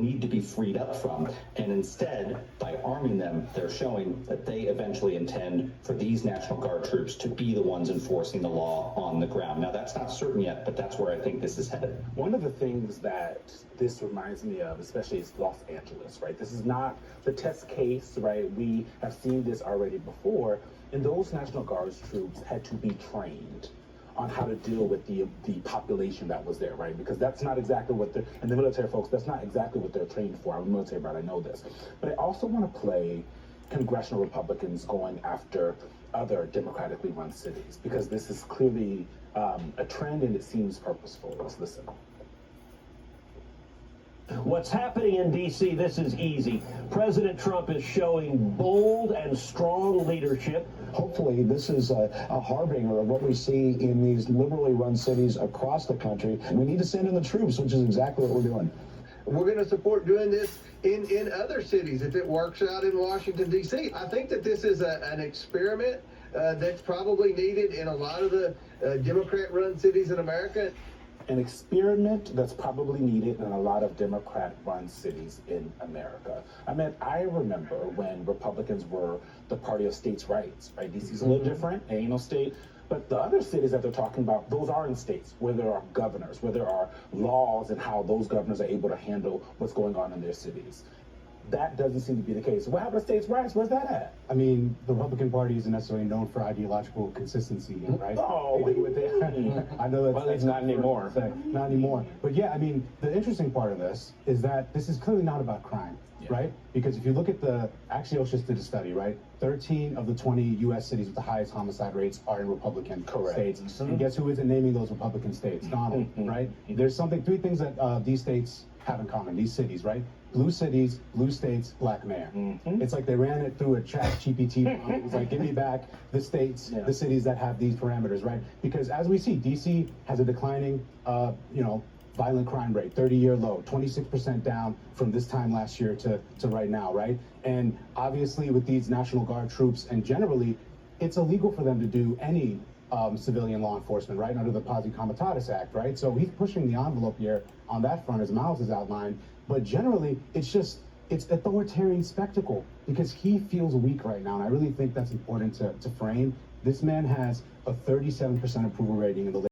need to be freed up from. And instead, by arming them, they're showing that they eventually intend for these National Guard troops to be the ones enforcing the law on the ground. Now, that's not certain yet, but that's where I think this is headed. One of the things that this reminds me of, especially, is Los Angeles, right? This is not the test case, right? We have seen this already before, and those National Guards troops had to be trained on how to deal with the population that was there, right? Because that's not exactly what they're, and the military folks, that's not exactly what they're trained for. I'm a military brat, I know this. But I also want to play congressional Republicans going after other democratically run cities, because this is clearly a trend and it seems purposeful. Let's listen. What's happening in D.C., this is easy. President Trump is showing bold and strong leadership. Hopefully, this is a harbinger of what we see in these liberally run cities across the country. We need to send in the troops, which is exactly what we're doing. We're going to support doing this in other cities if it works out in Washington, D.C. I think that this is an experiment that's probably needed in a lot of the Democrat-run cities in America. An experiment that's probably needed in a lot of Democrat-run cities in America. I mean, I remember when Republicans were the party of states' rights, right? DC's a little different, ain't no state. But the other cities that they're talking about, those are in states where there are governors, where there are laws and how those governors are able to handle what's going on in their cities. That doesn't seem to be the case. What happened to states' rights? Where's that at? I mean, the Republican Party isn't necessarily known for ideological consistency, right? Oh, wait, I know that's, well, it's not anymore. Not anymore. But yeah, I mean, the interesting part of this is that this is clearly not about crime, right? Because if you look at the, Axios just did a study, right? 13 of the 20 U.S. cities with the highest homicide rates are in Republican states. And guess who isn't naming those Republican states? Donald, right? There's three things that these states have in common, these cities, right? Blue cities, blue states, black mayor. It's like they ran it through a chat GPT. It was like, give me back the states, the cities that have these parameters, right? Because as we see, DC has a declining, violent crime rate, 30-year low, 26% down from this time last year to right now, right? And obviously with these National Guard troops, and generally, it's illegal for them to do any civilian law enforcement, right, under the Posse Comitatus Act, right? So he's pushing the envelope here on that front, as Miles has outlined. But generally, it's authoritarian spectacle because he feels weak right now. And I really think that's important to frame. This man has a 37% approval rating in the